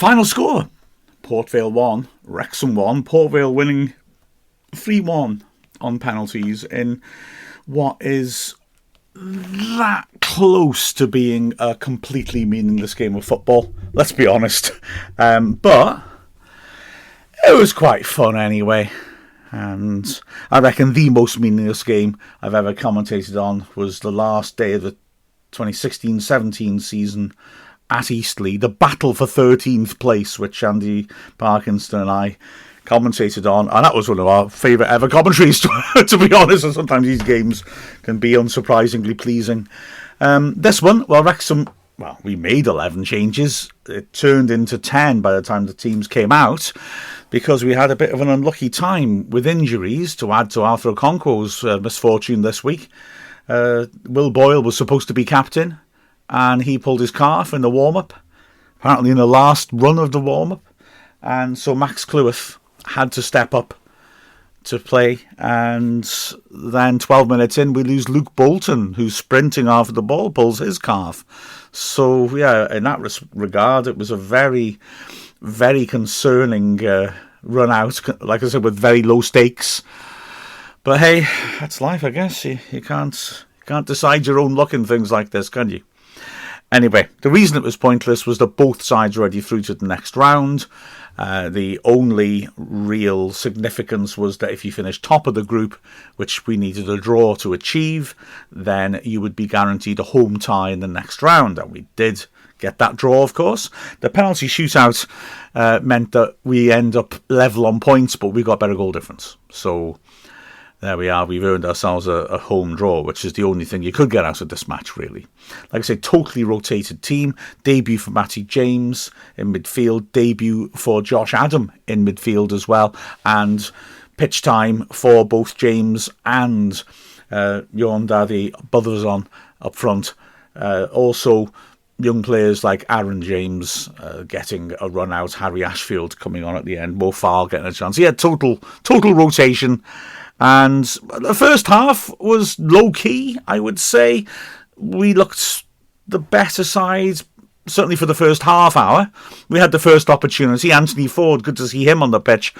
final score, Port Vale 1, Wrexham 1, Port Vale winning 3-1 on penalties in what is that close to being a completely meaningless game of football, let's be honest. But it was quite fun anyway. And I reckon the most meaningless game I've ever commentated on was the last day of the 2016-17 season at Eastleigh, the battle for 13th place, which Andy Parkinson and I commentated on, and that was one of our favourite ever commentaries, to be honest, and sometimes these games can be unsurprisingly pleasing. This one, well, Wrexham, we made 11 changes. It turned into 10 by the time the teams came out, because we had a bit of an unlucky time with injuries to add to Arthur Okonkwo's misfortune this week. Will Boyle was supposed to be captain, and he pulled his calf in the warm-up, apparently in the last run of the warm-up, and so Max Cleworth had to step up to play, and then 12 minutes in we lose Luke Bolton, who's sprinting after the ball, pulls his calf. So yeah, in that regard it was a very, very concerning run out, like I said, with very low stakes. But hey, that's life, I guess. You can't decide your own luck in things like this, can you? Anyway, the reason it was pointless was that both sides were already through to the next round. The only real significance was that if you finished top of the group, which we needed a draw to achieve, then you would be guaranteed a home tie in the next round. And we did get that draw, of course. The penalty shootout meant that we end up level on points, but we got better goal difference. So there we are. We've earned ourselves a home draw, which is the only thing you could get out of this match, really. Like I say, totally rotated team. Debut for Matty James in midfield. Debut for Josh Adam in midfield as well. And pitch time for both James and Johan Daddy Botherzon up front. Also, young players like Aaron James getting a run out. Harry Ashfield coming on at the end. Mo Farr getting a chance. Yeah, total rotation. And the first half was low-key, I would say. We looked the better side, certainly for the first half hour. We had the first opportunity. Anthony Ford, good to see him on the pitch,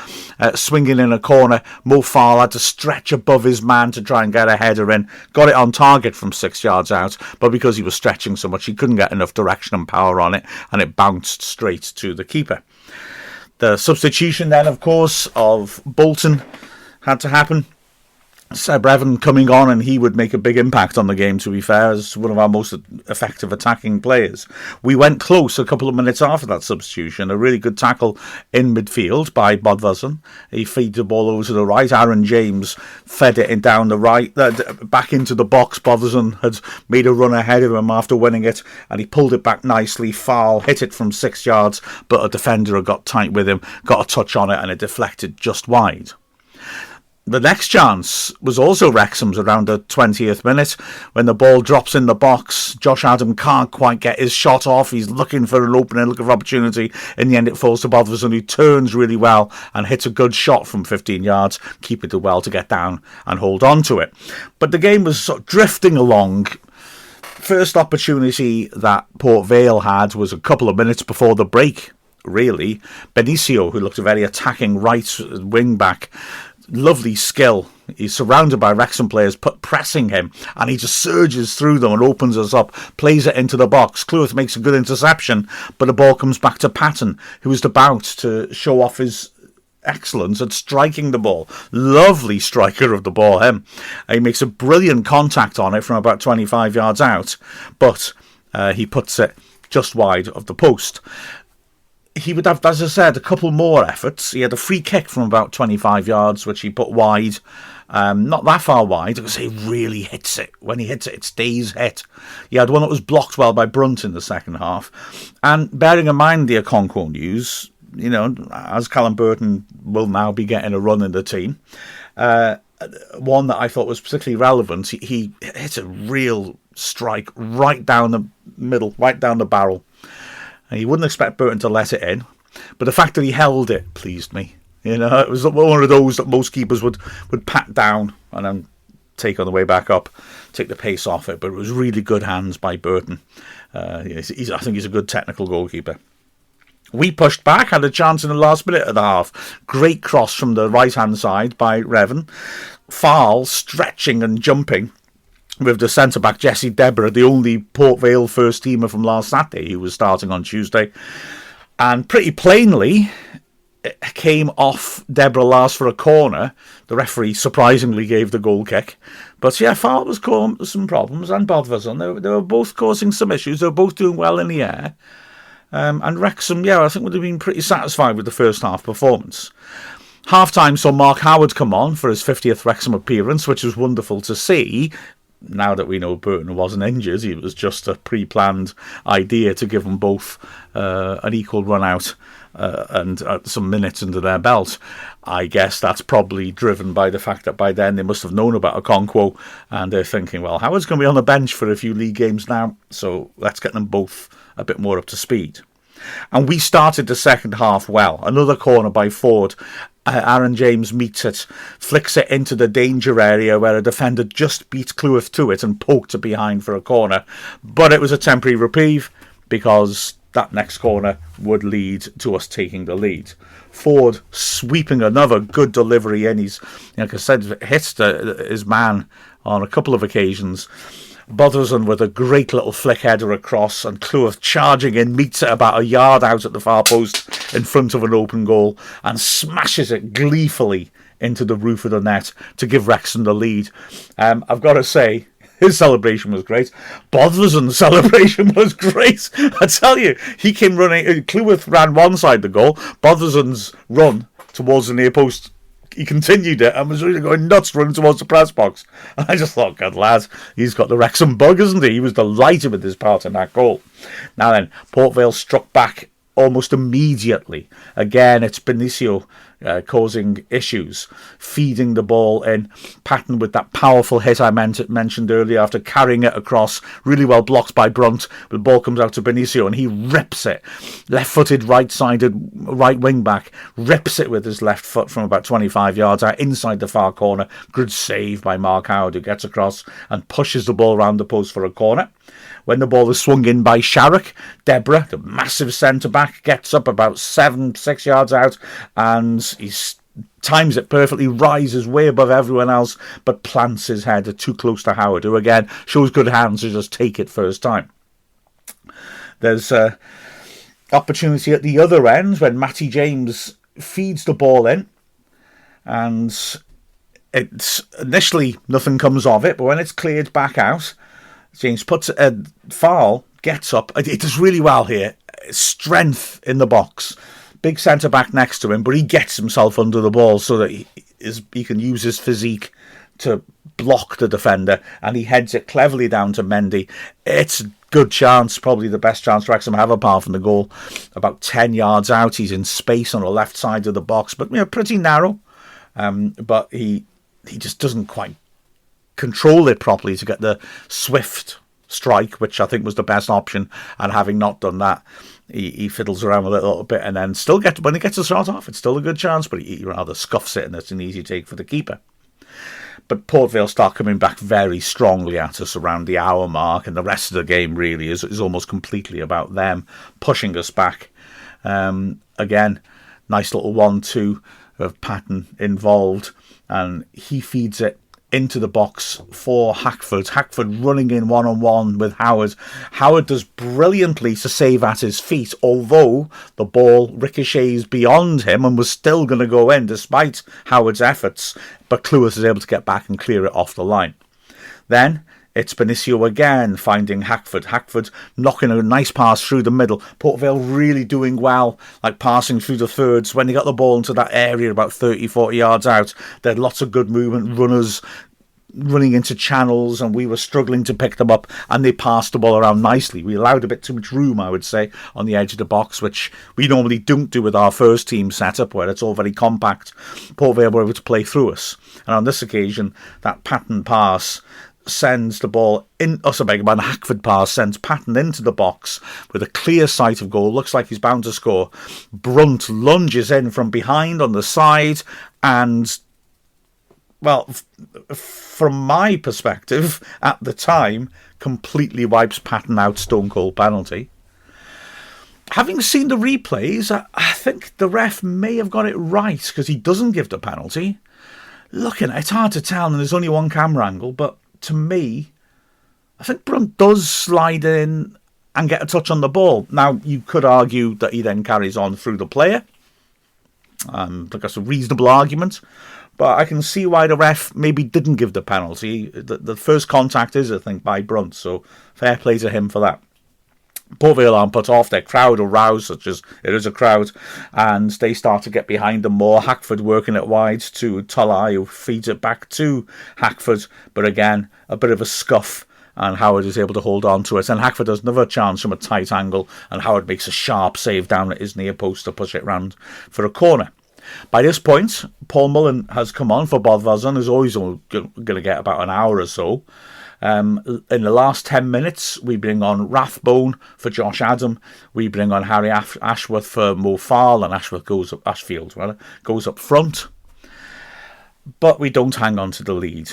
swinging in a corner. Mo Farr had to stretch above his man to try and get a header in. Got it on target from 6 yards out, but because he was stretching so much, he couldn't get enough direction and power on it, and it bounced straight to the keeper. The substitution then, of course, of Bolton had to happen. Seb Revan coming on, and he would make a big impact on the game, to be fair, as one of our most effective attacking players. We went close a couple of minutes after that substitution. A really good tackle in midfield by Bodvarsson. He feed the ball over to the right. Aaron James fed it in down the right, back into the box. Bodvarsson had made a run ahead of him after winning it, and he pulled it back nicely. Foul, hit it from 6 yards, but a defender had got tight with him, got a touch on it, and it deflected just wide. The next chance was also Wrexham's around the 20th minute when the ball drops in the box. Josh Adam can't quite get his shot off. He's looking for an opening, looking for opportunity. In the end, it falls to Bodvarsson, who turns really well and hits a good shot from 15 yards. Keeper did well to get down and hold on to it. But the game was sort of drifting along. First opportunity that Port Vale had was a couple of minutes before the break, really. Benicio, who looked a very attacking right wing back, lovely skill. He's surrounded by Wrexham players pressing him, and he just surges through them and opens us up, plays it into the box. Cleworth makes a good interception, but the ball comes back to Patton, who is about to show off his excellence at striking the ball. Lovely striker of the ball, him. He makes a brilliant contact on it from about 25 yards out, but he puts it just wide of the post. He would have, as I said, a couple more efforts. He had a free kick from about 25 yards, which he put wide. Not that far wide, because he really hits it. When he hits it, it stays hit. He had one that was blocked well by Brunt in the second half. And bearing in mind the Okonkwo news, you know, as Callum Burton will now be getting a run in the team, one that I thought was particularly relevant, he hit a real strike right down the middle, right down the barrel. And you wouldn't expect Burton to let it in, but the fact that he held it pleased me. You know, it was one of those that most keepers would pat down and then take on the way back up, take the pace off it. But it was really good hands by Burton. I think he's a good technical goalkeeper. We pushed back, had a chance in the last minute of the half. Great cross from the right-hand side by Revan. Vale stretching and jumping with the centre-back Jesse Deborah, the only Port Vale first teamer from last Saturday who was starting on Tuesday. And pretty plainly, it came off Deborah last for a corner. The referee surprisingly gave the goal kick. But yeah, Vale was causing some problems, and Bodvarsson. They were both causing some issues. They were both doing well in the air. And Wrexham, I think would have been pretty satisfied with the first half performance. Half-time saw Mark Howard come on for his 50th Wrexham appearance, which was wonderful to see. Now that we know Burton wasn't injured, it was just a pre-planned idea to give them both an equal run out and some minutes under their belt. I guess that's probably driven by the fact that by then they must have known about Okonkwo, and they're thinking, well, Howard's going to be on the bench for a few league games now, so let's get them both a bit more up to speed. And we started the second half well. Another corner by Ford. Aaron James meets it, flicks it into the danger area where a defender just beat Cleworth to it and poked it behind for a corner. But it was a temporary reprieve because that next corner would lead to us taking the lead. Ford sweeping another good delivery in. He's, like I said, hits his man on a couple of occasions. Bodvarsson with a great little flick header across, and Cleworth charging in, meets it about a yard out at the far post in front of an open goal and smashes it gleefully into the roof of the net to give Wrexham the lead. I've got to say, his celebration was great. Bodvarsson's celebration was great. I tell you, he came running. Cleworth ran one side the goal. Bodvarsson's run towards the near post, he continued it and was really going nuts running towards the press box. And I just thought, God, lad, he's got the Wrexham bug, isn't he? He was delighted with his part in that goal. Now then, Port Vale struck back almost immediately. Again, it's Benicio causing issues, feeding the ball in. Patton with that powerful hit I mentioned earlier after carrying it across, really well blocked by Brunt. The ball comes out to Benicio and he rips it. Left-footed, right-sided, right wing-back, rips it with his left foot from about 25 yards out inside the far corner. Good save by Mark Howard, who gets across and pushes the ball around the post for a corner. When the ball is swung in by Sharrock, Deborah, the massive centre-back, gets up about 6 yards out and he times it perfectly, rises way above everyone else, but plants his head too close to Howard, who again shows good hands to just take it first time. There's opportunity at the other end when Matty James feeds the ball in, and it's initially nothing comes of it, but when it's cleared back out, James puts Vale gets up. It does really well here. Strength in the box. Big centre-back next to him, but he gets himself under the ball so that he can use his physique to block the defender, and he heads it cleverly down to Mendy. It's a good chance, probably the best chance Wrexham have apart from the goal. About 10 yards out, he's in space on the left side of the box, but pretty narrow. But he just doesn't quite control it properly to get the swift strike, which I think was the best option, and having not done that, he fiddles around with it a little bit, and then when he gets a shot off, it's still a good chance, but he rather scuffs it, and it's an easy take for the keeper. But Port Vale start coming back very strongly at us around the hour mark, and the rest of the game really is almost completely about them pushing us back. Again, nice little 1-2 of Patton involved, and he feeds it into the box for Hackford. Hackford running in one-on-one with Howard. Howard does brilliantly to save at his feet, although the ball ricochets beyond him and was still going to go in despite Howard's efforts, but Cleworth is able to get back and clear it off the line. Then it's Benicio again finding Hackford. Hackford knocking a nice pass through the middle. Port Vale really doing well, like passing through the thirds. When he got the ball into that area about 30-40 yards out, they had lots of good movement, runners running into channels, and we were struggling to pick them up, and they passed the ball around nicely. We allowed a bit too much room, I would say, on the edge of the box, which we normally don't do with our first team setup, where it's all very compact. Port Vale were able to play through us, and on this occasion, that Patton pass sends the ball in, the Hackford pass sends Patton into the box with a clear sight of goal. Looks like he's bound to score. Brunt lunges in from behind on the side, and well, from my perspective at the time, completely wipes Patton out, stone cold penalty. having seen the replays, I think the ref may have got it right because he doesn't give the penalty. Looking at it, it's hard to tell, and there's only one camera angle, but to me, I think Brunt does slide in and get a touch on the ball. Now, you could argue that he then carries on through the player. I think that's a reasonable argument. But I can see why the ref maybe didn't give the penalty. The first contact is, I think, by Brunt, so fair play to him for that. Port Vale aren't put off, their crowd aroused, such as it is a crowd, and they start to get behind them more. Hackford working it wide to Tulai, who feeds it back to Hackford, but again, a bit of a scuff, and Howard is able to hold on to it. And Hackford has another chance from a tight angle, and Howard makes a sharp save down at his near post to push it round for a corner. By this point, Paul Mullen has come on for Bodvarsson, who's always going to get about an hour or so. In the last 10 minutes, we bring on Rathbone for Josh Adam. We bring on Harry Ashworth for Mo Farl, and Ashfield goes up front. But we don't hang on to the lead.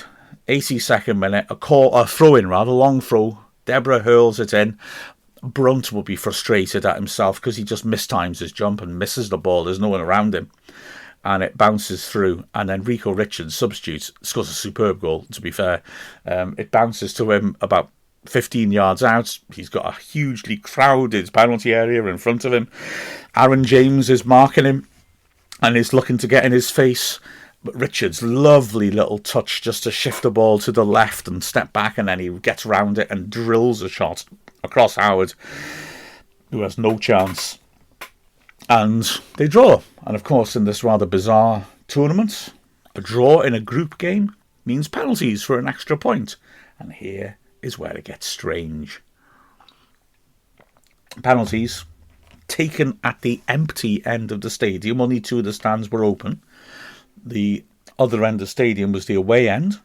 82nd minute, a throw-in, long throw. Deborah hurls it in. Brunt will be frustrated at himself because he just mistimes his jump and misses the ball. There's no one around him. And it bounces through, and then Rico Richards substitutes, scores a superb goal, to be fair. It bounces to him about 15 yards out. He's got a hugely crowded penalty area in front of him. Aaron James is marking him and is looking to get in his face. But Richards, lovely little touch just to shift the ball to the left and step back, and then he gets around it and drills a shot across Howard, who has no chance. And they draw. And of course, in this rather bizarre tournament, a draw in a group game means penalties for an extra point. And here is where it gets strange. Penalties taken at the empty end of the stadium. Only two of the stands were open. The other end of the stadium was the away end.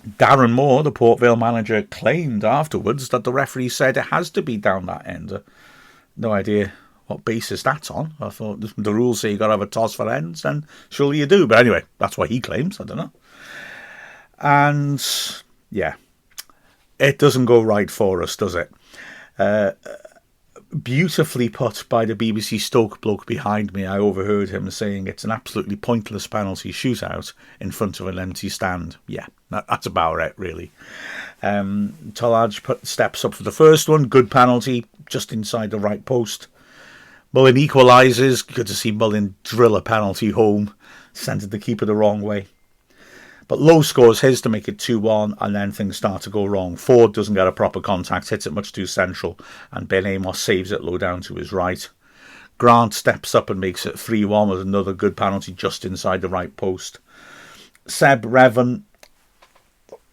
Darren Moore, the Port Vale manager, claimed afterwards that the referee said it has to be down that end. No idea what basis that's on. I thought the rules say you got to have a toss for ends, and surely you do. But anyway, that's what he claims. I don't know. And yeah, it doesn't go right for us, does it? Beautifully put by the BBC Stoke bloke behind me. I overheard him saying it's an absolutely pointless penalty shootout in front of an empty stand. Yeah, that's about it, really. Tolaj steps up for the first one. Good penalty, just inside the right post. Mullin equalises. Good to see Mullin drill a penalty home. Sent the keeper the wrong way. But Lowe scores his to make it 2-1, and then things start to go wrong. Ford doesn't get a proper contact, hits it much too central, and Ben Amos saves it low down to his right. Grant steps up and makes it 3-1 with another good penalty just inside the right post. Seb Revan,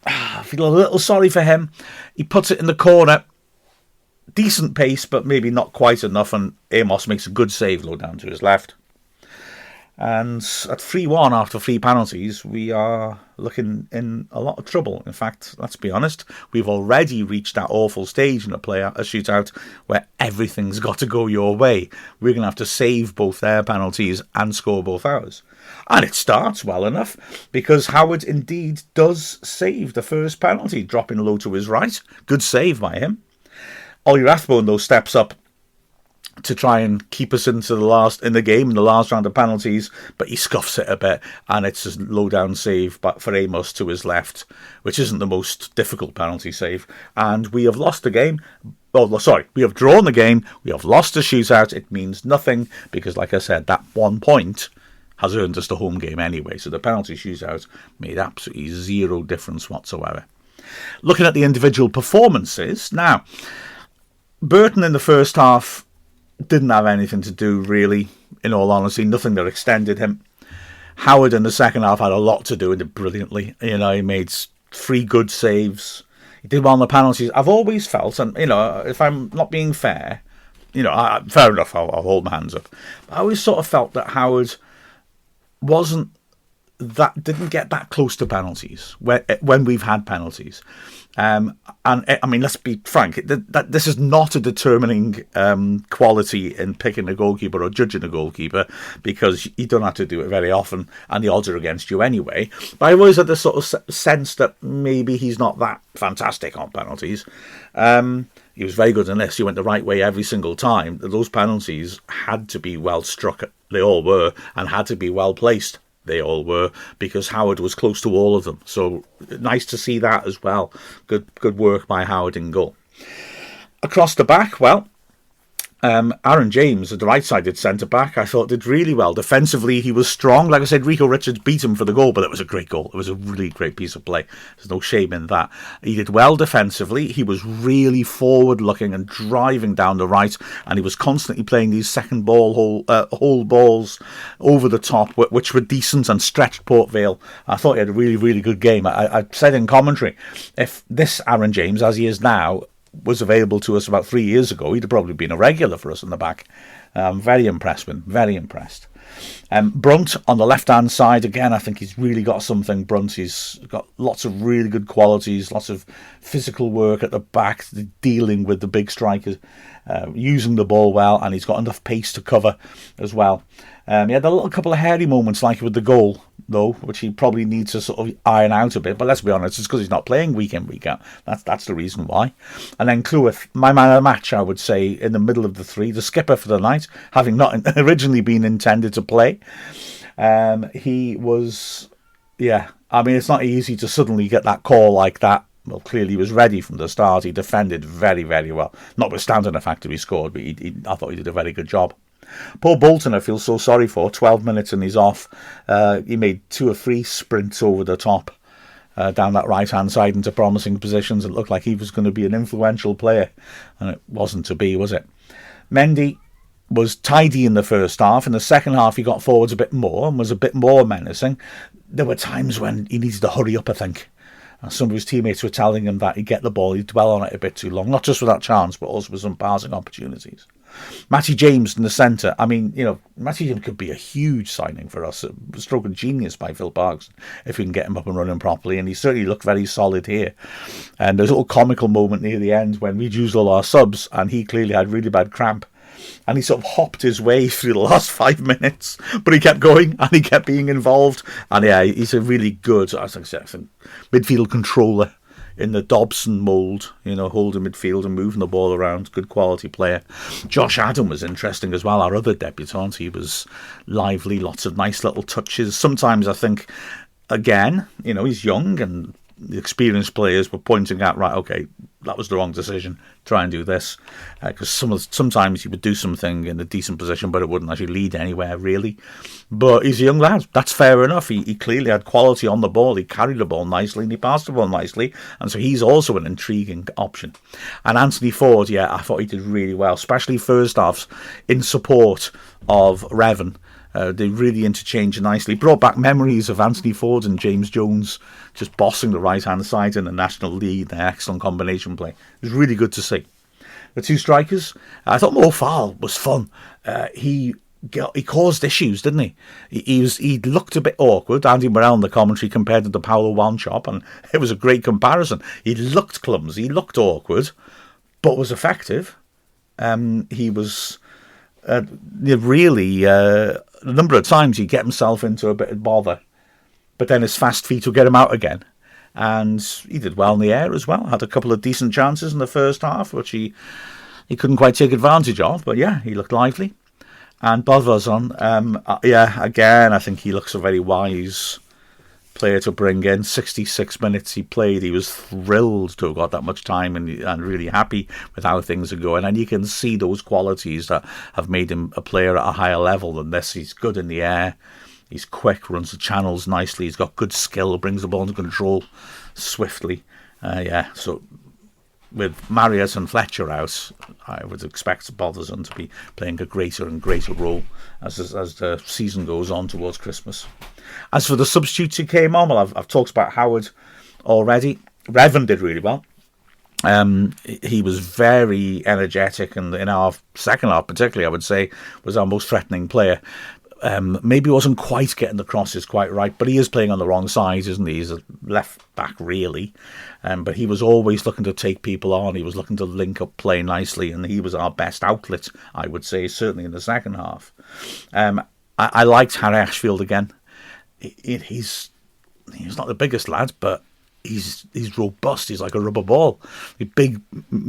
I feel a little sorry for him. He puts it in the corner. Decent pace, but maybe not quite enough, and Amos makes a good save low down to his left. And at 3-1 after 3 penalties, we are looking in a lot of trouble. In fact, let's be honest, we've already reached that awful stage in a shootout where everything's got to go your way. We're going to have to save both their penalties and score both ours. And it starts well enough, because Howard indeed does save the first penalty, dropping low to his right. Good save by him. Ollie Rathbone, though, steps up to try and keep us into the last round of penalties, but he scuffs it a bit, and it's a low down save for Amos to his left, which isn't the most difficult penalty save. And we have lost the game. We have drawn the game. We have lost the shootout. It means nothing because, like I said, that 1 point has earned us the home game anyway. So the penalty shootout made absolutely zero difference whatsoever. Looking at the individual performances now, Burton in the first half didn't have anything to do, really, in all honesty. Nothing that extended him. Howard in the second half had a lot to do with it brilliantly. He made 3 good saves. He did well on the penalties. I've always felt, and, if I'm not being fair, fair enough, I'll hold my hands up. But I always sort of felt that Howard didn't get that close to penalties when we've had penalties. And I mean, let's be frank, this is not a determining quality in picking a goalkeeper or judging a goalkeeper, because you don't have to do it very often and the odds are against you anyway. But I always had this sort of sense that maybe he's not that fantastic on penalties. he was very good in this. He went the right way every single time. Those penalties had to be well struck. They all were, and had to be well placed. They all were, because Howard was close to all of them. So nice to see that as well. Good work by Howard in goal. Across the back, well, Aaron James, the right-sided centre-back, I thought did really well. Defensively, he was strong. Like I said, Rico Richards beat him for the goal, but it was a great goal. It was a really great piece of play. There's no shame in that. He did well defensively. He was really forward-looking and driving down the right, and he was constantly playing these second ball hole balls over the top, which were decent and stretched Port Vale. I thought he had a really, really good game. I said in commentary, if this Aaron James, as he is now, was available to us about 3 years ago, he'd have probably been a regular for us in the back. Very impressed with him, very impressed. Brunt on the left-hand side, again, I think he's really got something. Brunt, he's got lots of really good qualities, lots of physical work at the back, dealing with the big strikers, using the ball well, and he's got enough pace to cover as well. He had a little couple of hairy moments, like with the goal, though, which he probably needs to sort of iron out a bit. But let's be honest, it's because he's not playing week in, week out. That's the reason why. And then Cleworth, my man of the match, I would say, in the middle of the three, the skipper for the night, having not originally been intended to play. He was, I mean, it's not easy to suddenly get that call like that. Well, clearly he was ready from the start. He defended very, very well, notwithstanding the fact that he scored, but I thought he did a very good job. Paul Bolton, I feel so sorry for. 12 minutes and he's off. He made 2 or 3 sprints over the top down that right-hand side into promising positions. It looked like he was going to be an influential player, and it wasn't to be, was it? Mendy was tidy in the first half. In the second half, he got forwards a bit more and was a bit more menacing. There were times when he needed to hurry up, I think. And some of his teammates were telling him that he'd get the ball, he'd dwell on it a bit too long, not just for that chance, but also for some passing opportunities. Matty James in the centre. I mean, Matty James could be a huge signing for us. A stroke of genius by Phil Parks if we can get him up and running properly. And he certainly looked very solid here. And there's a little comical moment near the end when we'd used all our subs and he clearly had really bad cramp. And he sort of hopped his way through the last 5 minutes, but he kept going and he kept being involved. And yeah, he's a really good, I think, midfield controller in the Dobson mould, holding midfield and moving the ball around. Good quality player. Josh Adam was interesting as well, our other debutant. He was lively, lots of nice little touches. Sometimes I think, again, he's young and the experienced players were pointing out, right, okay, that was the wrong decision, try and do this. Because sometimes he would do something in a decent position, but it wouldn't actually lead anywhere, really. But he's a young lad, that's fair enough. He clearly had quality on the ball, he carried the ball nicely, and he passed the ball nicely, and so he's also an intriguing option. And Anthony Ford, I thought he did really well, especially first halves, in support of Revan. They really interchanged nicely. Brought back memories of Anthony Ford and James Jones just bossing the right-hand side in the National League. Their excellent combination play. It was really good to see. The two strikers, I thought Mo Farrell was fun. He caused issues, didn't he? He looked a bit awkward. Andy Morrell in the commentary compared him to Paolo Wanchop, and it was a great comparison. He looked clumsy, he looked awkward, but was effective. He was really... a number of times he'd get himself into a bit of bother, but then his fast feet would get him out again. And he did well in the air as well. Had a couple of decent chances in the first half, which he couldn't quite take advantage of. But yeah, he looked lively. And Bodvarsson, again, I think he looks a very wise player to bring in. 66 minutes he played. He was thrilled to have got that much time and really happy with how things are going. And you can see those qualities that have made him a player at a higher level than this. He's good in the air. He's quick, runs the channels nicely. He's got good skill, brings the ball into control swiftly. So with Marriott and Fletcher out, I would expect Bodvarsson to be playing a greater and greater role as the season goes on towards Christmas. As for the substitutes who came on, well, I've talked about Howard already. Revan did really well. He was very energetic, and in our second half particularly, I would say, was our most threatening player. Maybe wasn't quite getting the crosses quite right, but he is playing on the wrong side, isn't he? He's a left back, really. But he was always looking to take people on. He was looking to link up play nicely, and he was our best outlet, I would say, certainly in the second half. I liked Harry Ashfield again. He's not the biggest lad, but he's robust. He's like a rubber ball. The big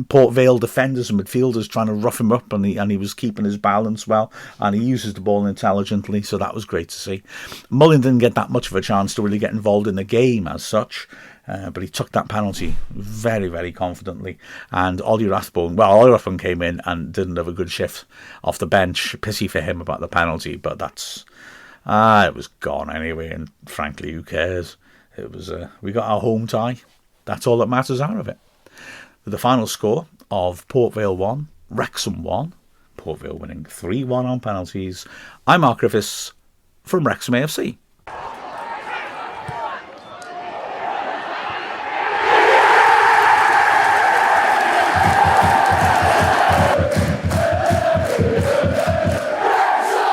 Port Vale defenders and midfielders trying to rough him up, and he was keeping his balance well, and he uses the ball intelligently, so that was great to see. Mullin didn't get that much of a chance to really get involved in the game as such, but he took that penalty very, very confidently. And Ollie Rathbone came in and didn't have a good shift off the bench. Pity for him about the penalty, but that's it was gone anyway, and frankly, who cares? It was we got our home tie. That's all that matters out of it. With the final score of Port Vale 1, Wrexham 1, Port Vale winning 3-1 on penalties. I'm Mark Griffiths from Wrexham AFC.